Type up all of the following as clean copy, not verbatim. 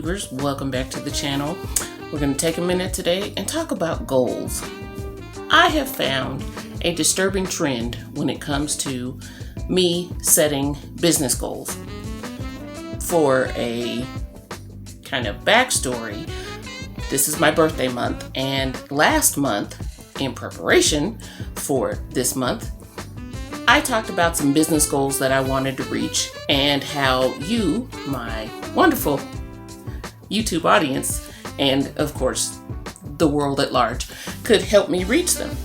YouTubers, welcome back to the channel. We're going to take a minute today and talk about goals. I have found a disturbing trend when it comes to me setting business goals. For a kind of backstory, this is my birthday month, and last month, in preparation for this month, I talked about some business goals that I wanted to reach and how you, my wonderful YouTube audience, and of course the world at large, could help me reach them.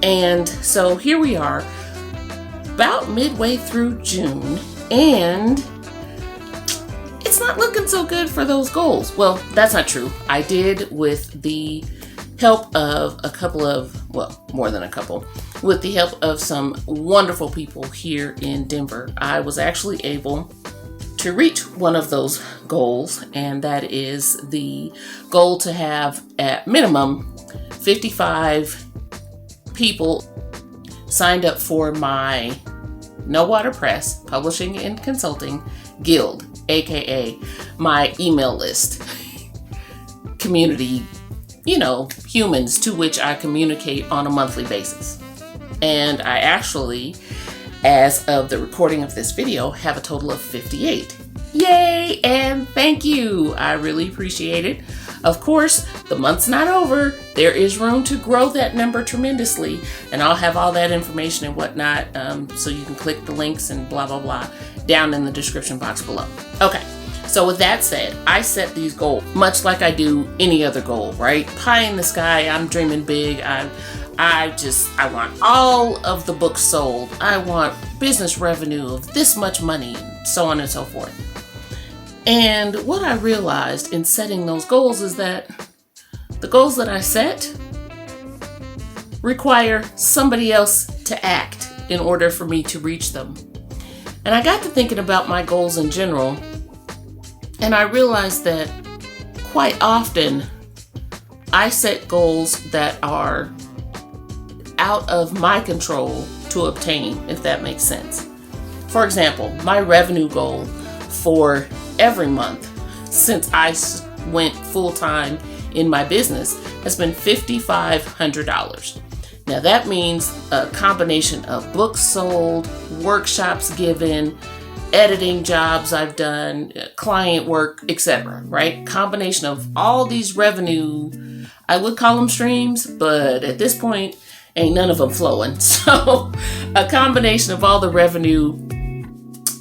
And so here we are, about midway through June, and it's not looking so good for those goals. Well, that's not true. I did, with the help of more than a couple, with the help of some wonderful people here in Denver, I was actually able to reach one of those goals, and that is the goal to have at minimum 55 people signed up for my No Water Press Publishing and Consulting Guild, aka my email list community, humans to which I communicate on a monthly basis. And I actually, as of the recording of this video, have a total of 58. Yay! And thank you. I really appreciate it. Of course, the month's not over. There is room to grow that number tremendously, and I'll have all that information and whatnot, so you can click the links and blah, blah, blah down in the description box below. Okay. So with that said, I set these goals much like I do any other goal, right? Pie in the sky, I'm dreaming big. I want all of the books sold. I want business revenue of this much money, and so on and so forth. And what I realized in setting those goals is that the goals that I set require somebody else to act in order for me to reach them. And I got to thinking about my goals in general, and I realized that quite often I set goals that are out of my control to obtain, if that makes sense. For example, my revenue goal for every month since I went full-time in my business has been $5,500. Now that means a combination of books sold, workshops given, editing jobs I've done, client work, etc., right? Combination of all these revenue, I would call them streams, but at this point, ain't none of them flowing. So a combination of all the revenue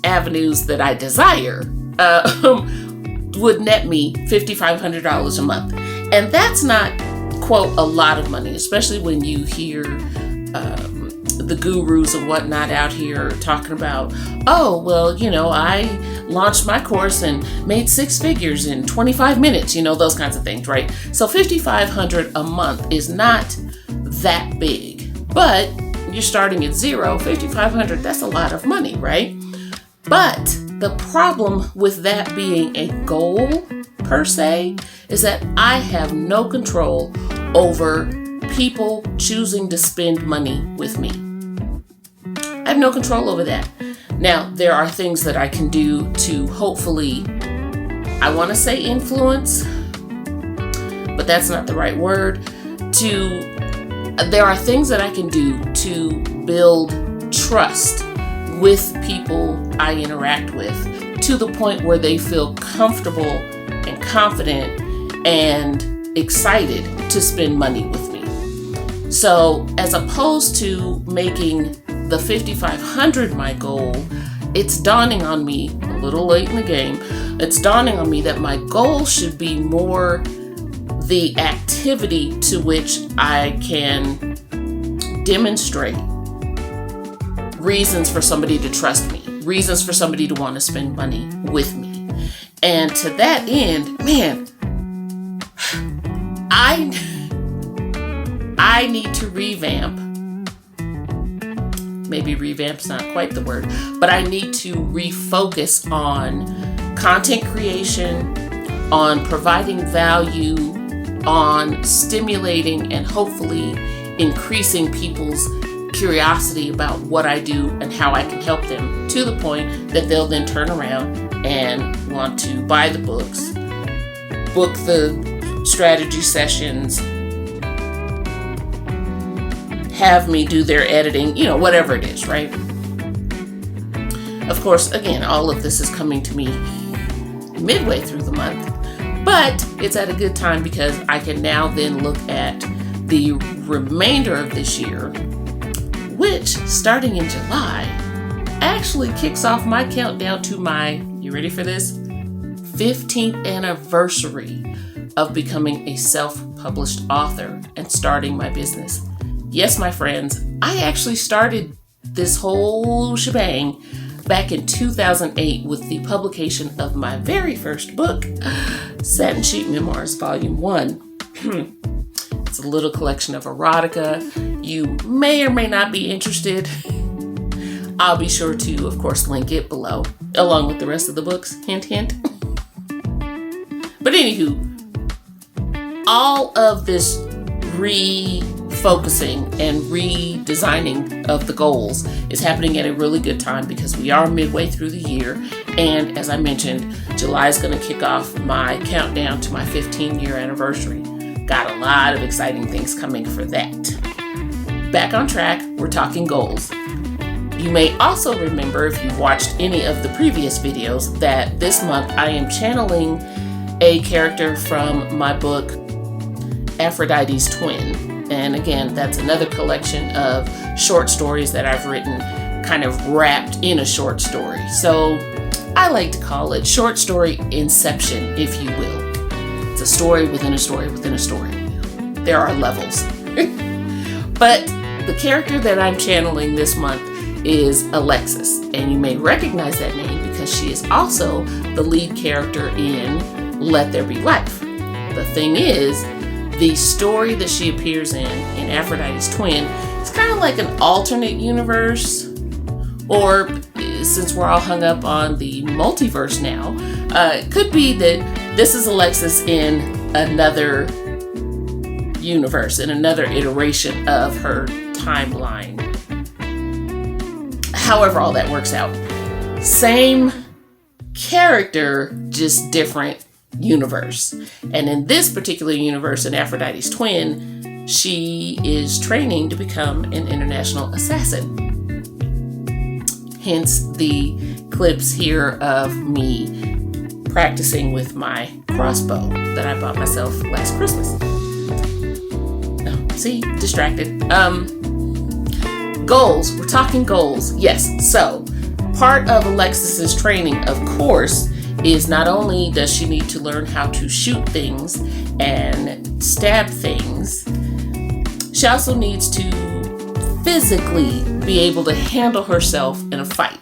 avenues that I desire would net me $5,500 a month. And that's not, quote, a lot of money, especially when you hear the gurus and whatnot out here talking about, oh, well, I launched my course and made 6 figures in 25 minutes, those kinds of things, right? So $5,500 a month is not that big, but you're starting at zero. $5,500, that's a lot of money, right? But the problem with that being a goal per se is that I have no control over people choosing to spend money with me. I have no control over that. Now, there are things that I can do to hopefully, I want to say influence, but that's not the right word. There are things that I can do to build trust with people I interact with to the point where they feel comfortable and confident and excited to spend money with me. So as opposed to making the $5,500 my goal, it's dawning on me, a little late in the game, it's dawning on me that my goal should be more the activity to which I can demonstrate reasons for somebody to trust me, reasons for somebody to want to spend money with me. And to that end, man, I need to revamp. Maybe revamp's not quite the word, but I need to refocus on content creation, on providing value, on stimulating and hopefully increasing people's curiosity about what I do and how I can help them, to the point that they'll then turn around and want to buy the books book the strategy sessions, have me do their editing, whatever it is, right? Of course, again, all of this is coming to me midway through the month, but it's at a good time because I can now then look at the remainder of this year, which, starting in July, actually kicks off my countdown to my, you ready for this? 15th anniversary of becoming a self-published author and starting my business. Yes, my friends, I actually started this whole shebang back in 2008 with the publication of my very first book, Satin Sheet Memoirs, Volume 1. It's a little collection of erotica. You may or may not be interested. I'll be sure to, of course, link it below, along with the rest of the books. Hint, hint. But anywho, all of this refocusing and redesigning of the goals is happening at a really good time because we are midway through the year. And as I mentioned, July is going to kick off my countdown to my 15-year anniversary. Got a lot of exciting things coming for that. Back on track, we're talking goals. You may also remember, if you've watched any of the previous videos, that this month I am channeling a character from my book, Aphrodite's Twin. And again, that's another collection of short stories that I've written kind of wrapped in a short story. So I like to call it short story inception, if you will. It's a story within a story within a story. There are levels. But the character that I'm channeling this month is Alexis. And you may recognize that name because she is also the lead character in Let There Be Life. The thing is, the story that she appears in Aphrodite's Twin, is kind of like an alternate universe, or since we're all hung up on the multiverse now, it could be that this is Alexis in another universe, in another iteration of her timeline. However all that works out. Same character, just different universe. And in this particular universe, in Aphrodite's Twin, she is training to become an international assassin. Hence the clips here of me practicing with my crossbow that I bought myself last Christmas. Oh, see, distracted. Goals. We're talking goals. Yes. So part of Alexis's training, of course, is not only does she need to learn how to shoot things and stab things, she also needs to physically be able to handle herself in a fight.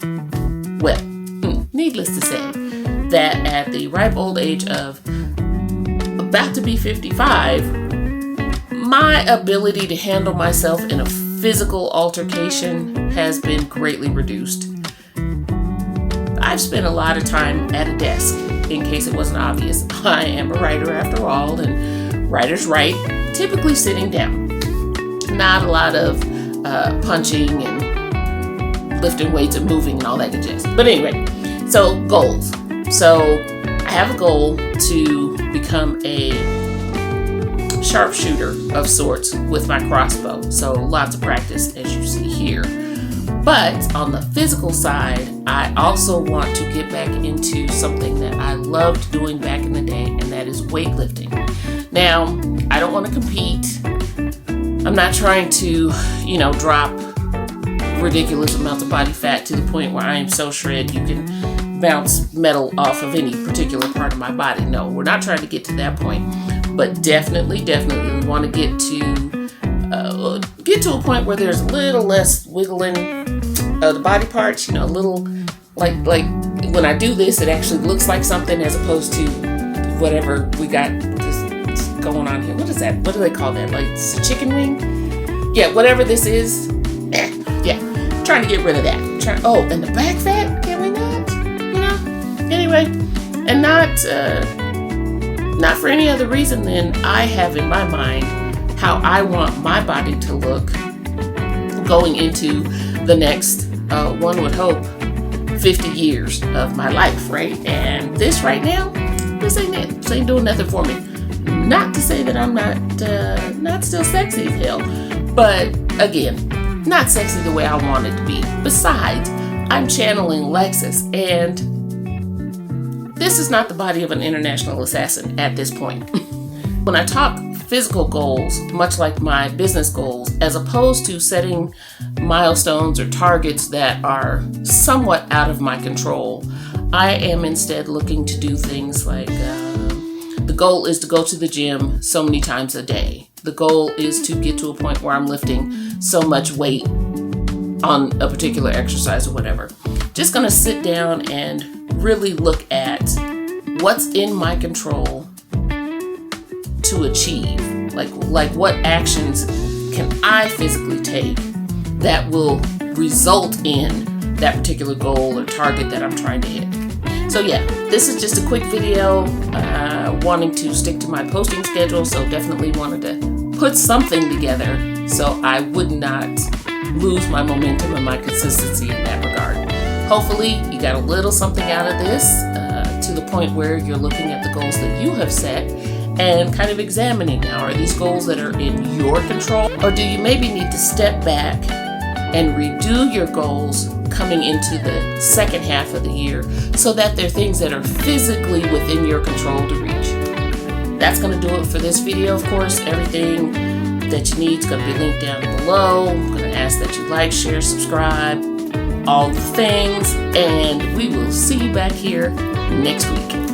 Well, needless to say that at the ripe old age of about to be 55, my ability to handle myself in a physical altercation has been greatly reduced. I've spent a lot of time at a desk, in case it wasn't obvious. I am a writer after all, and writers write typically sitting down. Not a lot of punching and lifting weights and moving and all that good jazz. But anyway, so goals. So I have a goal to become a sharpshooter of sorts with my crossbow. So lots of practice, as you see here. But on the physical side, I also want to get back into something that I loved doing back in the day, and that is weightlifting. Now, I don't want to compete. I'm not trying to, drop ridiculous amounts of body fat to the point where I am so shredded you can bounce metal off of any particular part of my body. No, we're not trying to get to that point. But definitely want to get to a point where there's a little less wiggling of the body parts, a little like when I do this, it actually looks like something as opposed to whatever we got this going on here. What is that? What do they call that? Like it's a chicken wing? Yeah, whatever this is. Yeah, trying to get rid of that. And the back fat? Can we not? Anyway, and not for any other reason than I have in my mind how I want my body to look going into the next, one would hope, 50 years of my life, right? And this right now, this ain't doing nothing for me. Not to say that I'm not still sexy as hell, but again, not sexy the way I want it to be. Besides, I'm channeling Alexis, and this is not the body of an international assassin at this point. When I talk physical goals, much like my business goals, as opposed to setting milestones or targets that are somewhat out of my control, I am instead looking to do things like the goal is to go to the gym so many times a day. The goal is to get to a point where I'm lifting so much weight on a particular exercise or whatever. Just gonna sit down and really look at what's in my control to achieve. Like what actions can I physically take that will result in that particular goal or target that I'm trying to hit. So yeah, this is just a quick video, wanting to stick to my posting schedule, so definitely wanted to put something together so I would not lose my momentum and my consistency in that regard. Hopefully you got a little something out of this, to the point where you're looking at the goals that you have set and kind of examining, now, are these goals that are in your control, or do you maybe need to step back and redo your goals coming into the second half of the year so that they're things that are physically within your control to reach. That's going to do it for this video, of course. Everything that you need is going to be linked down below. I'm going to ask that you like, share, subscribe, all the things, and we will see you back here next week.